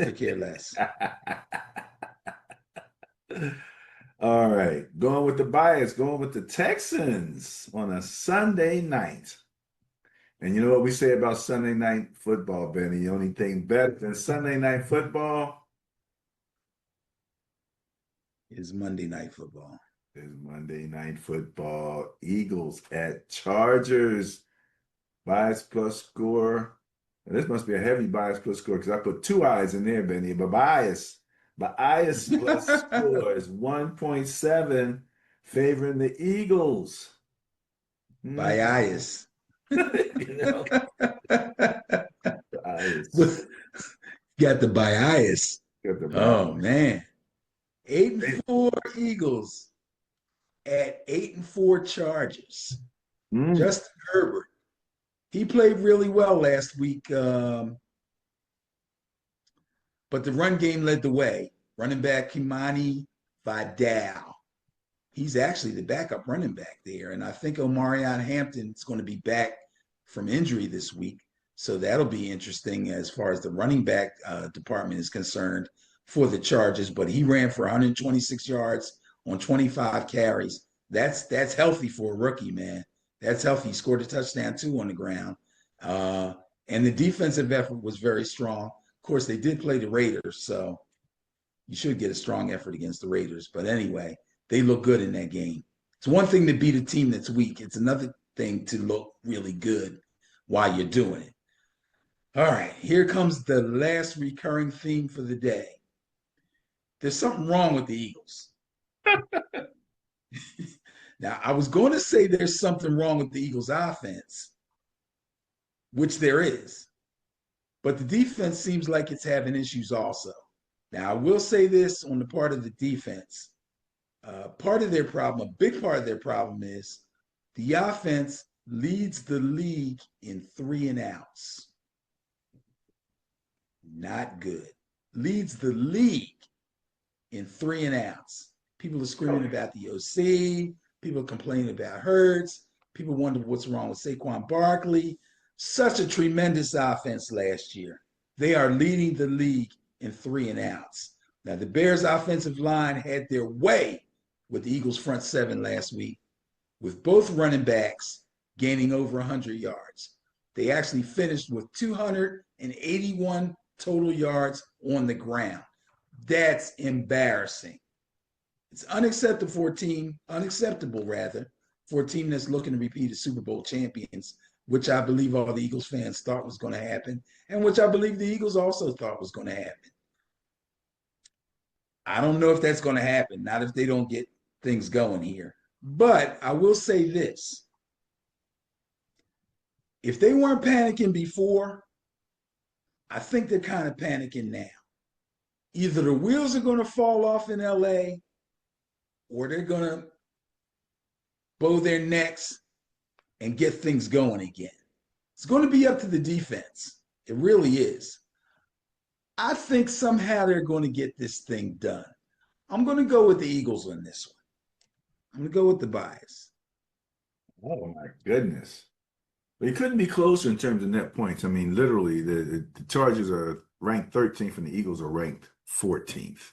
I could care less. All right, going with the bias, going with the Texans on a Sunday night. And you know what we say about Sunday night football, Benny? The only thing better than Sunday night football Is Monday Night Football. is Monday night football. Eagles at Chargers. Bias plus score. And this must be a heavy bias plus score because I put two eyes in there, Benny. But bias plus score is 1.7 favoring the Eagles. Bias. You know, bias. With got the bias. Got the Oh bias. man. 8-4 Eagles at 8-4 Chargers. Mm. Justin Herbert. He played really well last week, but the run game led the way. Running back Kimani Vidal. He's actually the backup running back there. And I think Omarion Hampton is going to be back from injury this week. So that'll be interesting as far as the running back department is concerned for the Chargers. But he ran for 126 yards on 25 carries. That's healthy for a rookie, man. That's healthy. He scored a touchdown too on the ground. Uh, and the defensive effort was very strong. Of course, they did play the Raiders, so you should get a strong effort against the Raiders. But anyway, they look good in that game. It's one thing to beat a team that's weak. It's another thing to look really good while you're doing it. All right, here comes the last recurring theme for the day. There's something wrong with the Eagles. Now, I was going to say there's something wrong with the Eagles offense, which there is, but the defense seems like it's having issues also. Now, I will say this on the part of the defense. Part of their problem, a big part of their problem is the offense leads the league in 3-and-outs. Not good. Leads the league in 3-and-outs. People are screaming about the OC. People are complaining about Hurts. People wonder what's wrong with Saquon Barkley. Such a tremendous offense last year. They are leading the league in 3-and-outs. Now, the Bears' offensive line had their way with the Eagles' front seven last week, with both running backs gaining over 100 yards. They actually finished with 281 total yards on the ground. That's embarrassing. It's unacceptable for a team that's looking to repeat as Super Bowl champions, which I believe all the Eagles fans thought was going to happen, and which I believe the Eagles also thought was going to happen. I don't know if that's going to happen, not if they don't get things going here. But I will say this. If they weren't panicking before, I think they're kind of panicking now. Either the wheels are going to fall off in LA or they're going to bow their necks and get things going again. It's going to be up to the defense. It really is. I think somehow they're going to get this thing done. I'm going to go with the Eagles on this one. I'm going to go with the bias. Oh my goodness. They couldn't be closer in terms of net points. I mean, literally, the Chargers are ranked 13th and the Eagles are ranked 14th.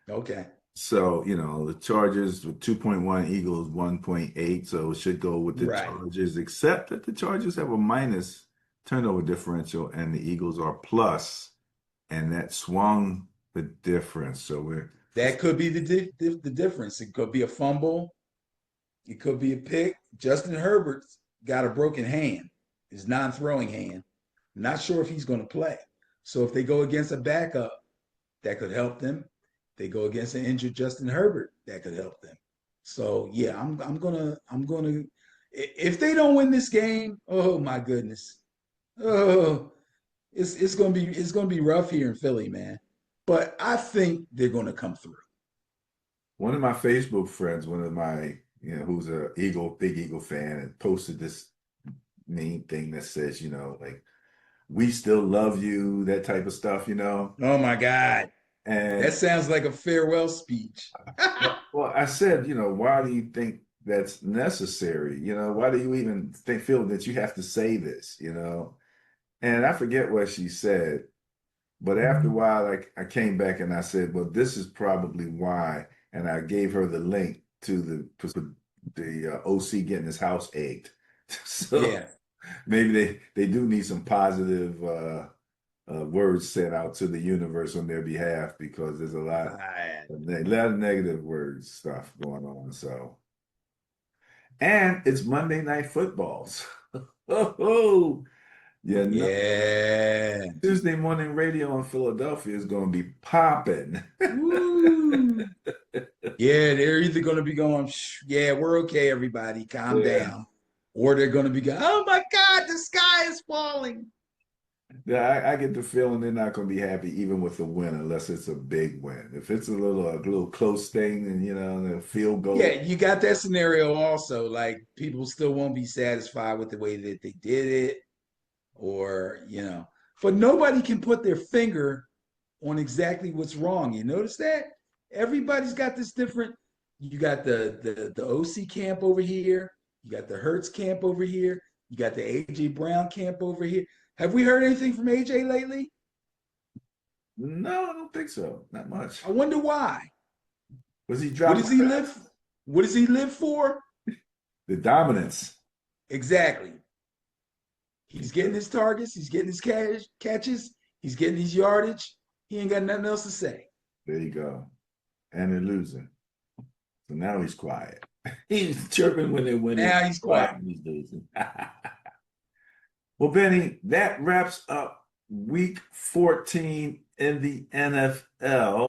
Okay. So, the Chargers with 2.1, Eagles 1.8. So it should go with the Right. Chargers, except that the Chargers have a minus turnover differential and the Eagles are plus, and that swung the difference. So That could be the difference. It could be a fumble. It could be a pick. Justin Herbert's got a broken hand, his non-throwing hand. Not sure if he's going to play. So if they go against a backup, that could help them. If they go against an injured Justin Herbert, that could help them. So yeah, I'm gonna if they don't win this game, oh my goodness. Oh, it's gonna be rough here in Philly, man. But I think they're gonna come through. one of my Facebook friends, one of my, who's a big Eagle fan, and posted this mean thing that says, like, we still love you, that type of stuff. Oh my God. That And sounds like a farewell speech. well, I said, why do you think that's necessary? Why do you even feel that you have to say this? And I forget what she said, But after a while, I came back and I said, well, this is probably why. And I gave her the link to the OC getting his house egged. So Yeah. maybe they do need some positive words sent out to the universe on their behalf, because there's Right. a lot of negative words stuff going on. So, and it's Monday Night Footballs. Oh, yeah, no, Yeah. Tuesday morning radio in Philadelphia is going to be popping. Woo. Yeah, they're either going to be going, yeah, we're okay, everybody, calm Yeah. down. Or they're going to be going, oh my God, the sky is falling. Yeah, I get the feeling they're not going to be happy even with a win unless it's a big win. If it's a little close thing and the field goal. Yeah, you got that scenario also. Like people still won't be satisfied with the way that they did it, or. But nobody can put their finger on exactly what's wrong. You notice that? Everybody's got this different. You got the OC camp over here. You got the Hertz camp over here. You got the AJ Brown camp over here. Have we heard anything from AJ lately? No, I don't think so. Not much. I wonder why. Was he What dropping does he live? What does he live for? the dominance? Exactly. He's getting his targets. He's getting his catches. He's getting his yardage. He ain't got nothing else to say. There you go. And they're losing. So now he's quiet. He's chirping when they're winning. Now he's quiet. When he's losing. Well, Benny, that wraps up week 14 in the NFL.